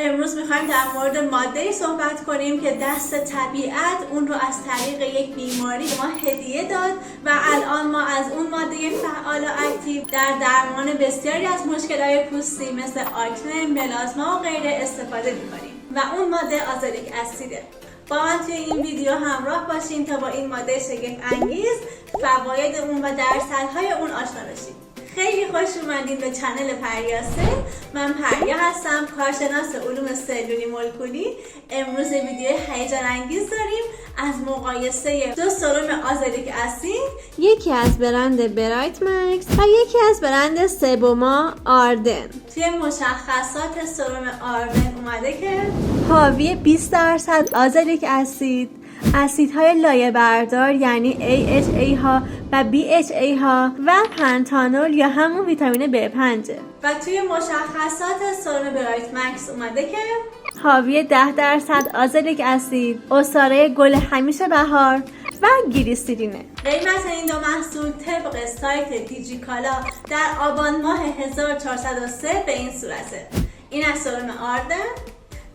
امروز میخوایم در مورد ماده‌ای صحبت کنیم که دست طبیعت اون رو از طریق یک بیماری ما هدیه داد و الان ما از اون ماده فعال و اکتیو در درمان بسیاری از مشکلات پوستی مثل آکنه، ملاسما و غیره استفاده میکنیم و اون ماده آزالیک اسیده. با من توی این ویدیو همراه باشین تا با این ماده شگفت انگیز فواید اون و درصدهای اون آشنا بشیم. خیلی خوش اومدین به چنل پریاسه. من پریا هستم، کارشناس علوم سلولی مولکولی. امروز ویدیو هیجان انگیز داریم از مقایسه دو سرم آزالیک اسید، یکی از برند برایت مکس و یکی از برند سبوما آردن. توی مشخصات سرم آردن اومده که حاوی 20% آزالیک اسید، اسیدهای لایه بردار یعنی AHA ها و BHA ها و پنتانول یا همون ویتامین B5 و توی مشخصات سرم برایت مکس اومده که حاوی 10% آزالیک اسید، عصاره گل همیشه بهار و گلیسرینه. قیمت این دو محصول طبق سایت دیجیکالا در آبان ماه 1403 به این صورته. این از سرم آردن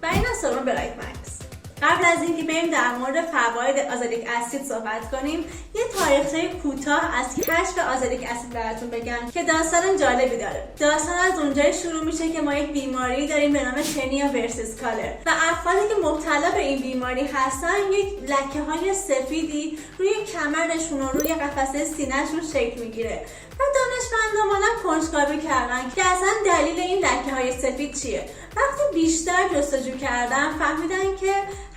و این از سرم برایت مکس. قبل از اینکه بریم در مورد فواید آزالیک اسید صحبت کنیم، یه تاریخچه کوتاه از کشف آزالیک اسید براتون بگم که داستان جالبی داره. داستان از اونجایی شروع میشه که ما یک بیماری داریم به نام تنیا ورسیس کالر و افرادی که مبتلا به این بیماری هستن یک لکه‌های سفیدی روی کمرشون و روی قفسه سینه‌شون شکل میگیره و دانشمندان اومدن کنجکاوی کردن که اصلا دلیل این لکه‌های سفید چیه. وقتی بیشتر جستجو کردن فهمیدن که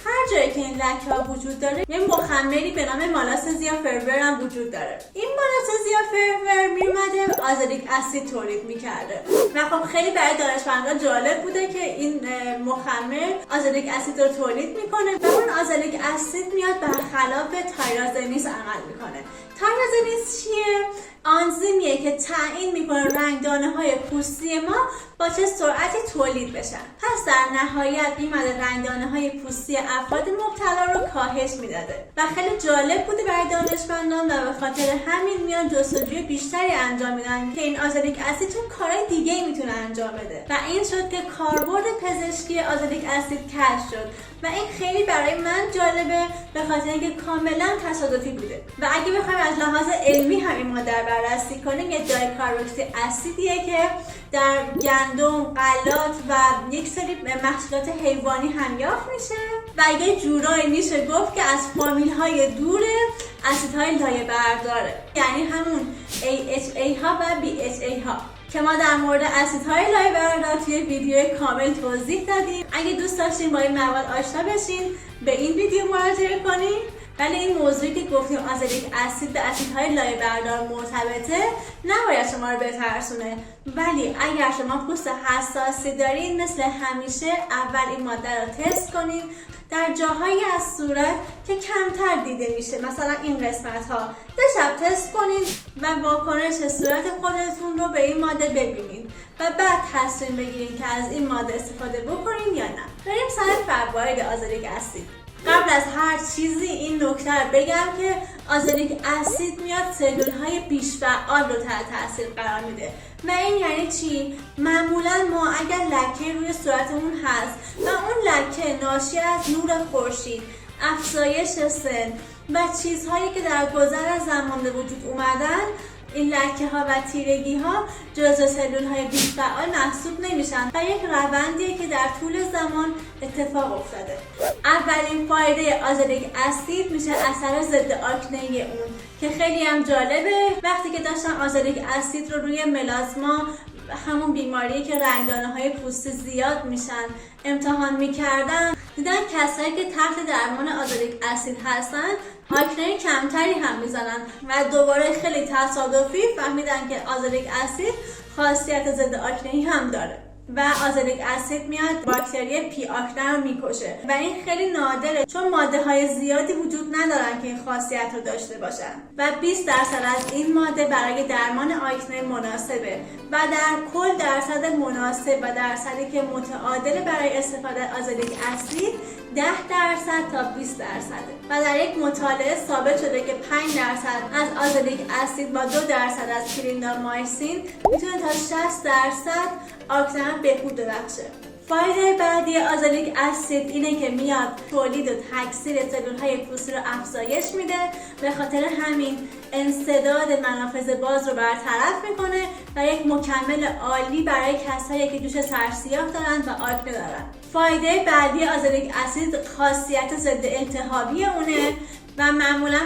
هر جایی که این لکه‌ها وجود داره یه مخمری به نام مالاسزیا فرور هم وجود داره. این مالاسزیا فرور میومده آزالیک اسید تولید میکرده و خب خیلی برای دانشمندان جالب بوده که این مخمر آزالیک اسید رو تولید میکنه و اون آزالیک اسید میاد برخلاف تایرازینیز عمل میکنه. تایرازینیز چیه؟ آنزیمیه که تعیین میکنه رنگدانه‌های پوستی ما با چه سرعتی تولید بشن. پس در نهایت این ماده رنگدانه‌های پوستی افراد مبتلا رو کاهش میداده و خیلی جالب بوده برای دانشمندان و به خاطر همین میان جستجوی بیشتری انجام میدن که این آزالیک اسید چون کارهای دیگه میتونه انجام بده و این شد که کاربرد پزشکی آزالیک اسید کشف شد و این خیلی برای من جالبه به خاطر اینکه کاملا تصادفی بوده و اگه بخوایم از لحاظ علمی هم این ماده بررسی کنیم یه دایکاربوکسی اسیدیه که در گندم، غلات و یک سری محصولات حیوانی هم یافت میشه و یه جورایی میشه گفت که از فامیل‌های دور اسیدهای لایه برداره، یعنی همون AHA ها و BHA ها که ما در مورد اسیدهای لایه بردار توی ویدیو کامل توضیح دادیم. اگه دوست داشتین با این مواد آشنا بشین به این ویدیو مراجعه کنین. ولی این موضوعی که گفتیم آزالیک اسید به اسیدهای لایه بردار مرتبطه نباید شما رو بترسونه، ولی اگر شما پوست حساسی دارین مثل همیشه اول این ماده رو تست کنین در جاهایی از صورت که کمتر دیده میشه، مثلا این قسمت ها شب تست کنین و واکنش صورت خودتون رو به این ماده ببینین و بعد تصمیم بگیرین که از این ماده استفاده بکنین یا نه. بریم سر فواید آزالیک اسید. قبل از هر چیزی این نکته رو بگم که آزالیک اسید میاد سلول‌های بیش فعال رو تحت تاثیر قرار میده و این یعنی چی؟ معمولا ما اگر لکه روی صورتمون هست و اون لکه ناشی از نور خورشید، افزایش سن و چیزهایی که در گذر از زمان به وجود اومدن، این لکه ها و تیرگی ها جزء سلول های بیش فعال محسوب نمیشن و یک روندیه که در طول زمان اتفاق افتاده. اولین فایده آزالیک اسید میشه اثر ضد آکنه اون که خیلی هم جالبه. وقتی که داشتن آزالیک اسید رو روی ملاسما، همون بیماریه که رنگدانه های پوستی زیاد میشن، امتحان میکردن، دیدن کسایی که تحت درمان آزالیک اسید هستن آکنه کمتری هم میزنن و دوباره خیلی تصادفی فهمیدن که آزالیک اسید خاصیت ضد آکنه هم داره و آزالیک اسید میاد باکتری پی آکنه رو میکشه و این خیلی نادره چون ماده های زیادی وجود ندارن که این خاصیت رو داشته باشن و 20% از این ماده برای درمان آکنه مناسبه و در کل درصد مناسب و درصدی که متعادل برای استفاده آزالیک اسید 10% تا 20% و در یک مطالعه ثابت شده که 5% از آزالیک اسید با 2% از کلیندامایسین میتونه تا 60% آکنه بهبود ببخشه. فایده بعدی آزالیک اسید اینه که میاد تولید و تکثیر سلول‌های پوستی رو افزایش میده، به خاطر همین انسداد منافذ باز رو برطرف میکنه و یک مکمل عالی برای کسایی که جوش سرسیاه دارن و آکنه دارن. فایده بعدی آزالیک اسید خاصیت ضد التهابی اونه و معمولا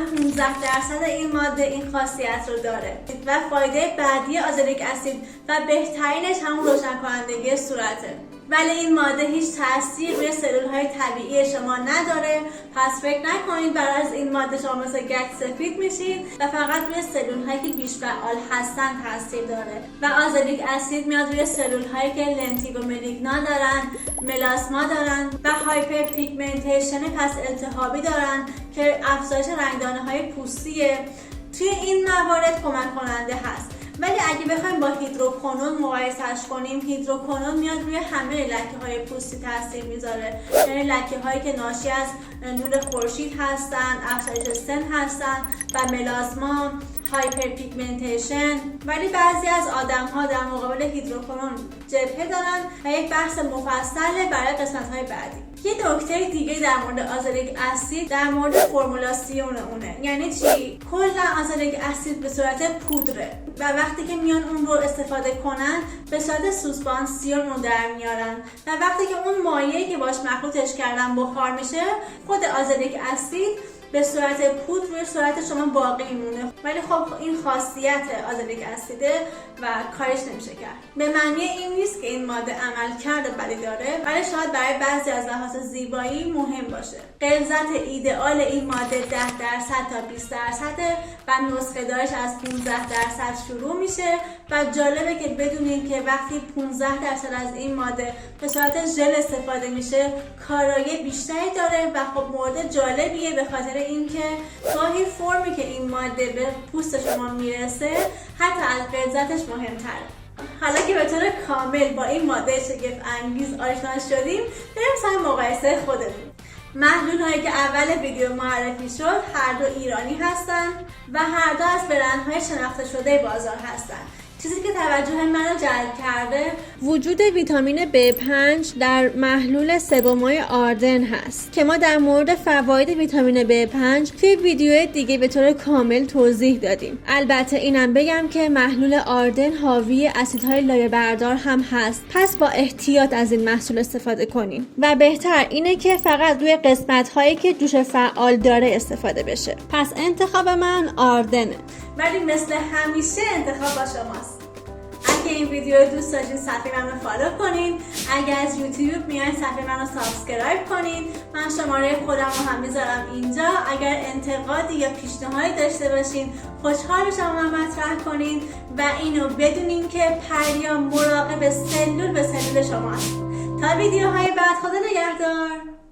15% این ماده این خاصیت رو داره. و فایده بعدی آزالیک اسید و بهترینش همون روشن کنندگی صورته. ولی این ماده هیچ تأثیر روی سلول‌های طبیعی شما نداره، پس فکر نکنید برای از این ماده شما مثل گچ سفید میشید و فقط روی سلول‌هایی که بیش فعال هستن تاثیر داره. و آزالیک اسید میاد روی سلول‌هایی که لنتیگو ملیگنا دارن، ملاسما دارن و هایپر پیگمنتیشن پس التهابی دارن که افزایش رنگدانه‌های پوستیه. توی این موارد کمک کننده هست. ولی اگه بخوایم با هیدروکونون مقایسهش کنیم، هیدروکونون میاد روی همه لکه‌های پوستی تاثیر میذاره، یعنی لکه‌هایی که ناشی از نور خورشید هستن، افزایش سن هستن و ملاسما، هایپر پیگمنتیشن. ولی بعضی از آدم‌ها در مقابل هیدروکونون جبهه دارن و یک بحث مفصل برای قسمت‌های بعدی. یه نکته دیگه در مورد آزالیک اسید در مورد فرمولاسیون اونه. یعنی چی؟ کلا آزالیک اسید به صورت پودره و وقتی که میان اون رو استفاده کنن به صورت سوسپانسیون رو در میارن و وقتی که اون مایعی که باش مخلوطش کردن بخار میشه، خود آزالیک اسید به صورت پودر روی صورت شما باقی میمونه. ولی خب این خاصیت آزالیک اسیده و کارش نمیشه کرد. به معنی این نیست که این ماده عملکرد بدی داره، ولی شاید برای بعضی از لحاظ زیبایی مهم باشه. غلظت ایدئال این ماده 10% تا 20% و نسخه دارش از 15% شروع میشه و جالبه که بدونید که وقتی 15% از این ماده به صورت ژل استفاده میشه کارایی بیشتری داره و خب مورد جالبیه به خاطر اینکه گاهی فرمی که این ماده به پوست شما میرسه حتی از غلظتش مهمتره. حالا که به طور کامل با این ماده شگفت انگیز آشنا شدیم، بریم سر مقایسه خودمون. محلول هایی که اول ویدیو معرفی شد هر دو ایرانی هستن و هر دو از برندهای شناخته شده بازار هستن. چیزی که توجه منو جلب کرده وجود ویتامین B5 در محلول سبومای آردن هست که ما در مورد فواید ویتامین B5 توی ویدیو دیگه به طور کامل توضیح دادیم. البته اینم بگم که محلول آردن حاوی اسیدهای لایه‌بردار هم هست، پس با احتیاط از این محصول استفاده کنیم و بهتر اینه که فقط روی قسمت‌هایی که جوش فعال داره استفاده بشه. پس انتخاب من آردنه، ولی مثل همیشه انتخاب با شماست. اگه این ویدیو دوست داشتین صفحه منو فالو کنین، اگه از یوتیوب میایین صفحه منو سابسکرایب کنین. من شماره خودم رو هم میذارم اینجا. اگر انتقادی یا پیشنهادی داشته باشین خوشحال میشم مطرح کنین و اینو بدونین که پریا مراقب سلول به سلول شماست. تا ویدیوهای بعد، خدا نگهدار.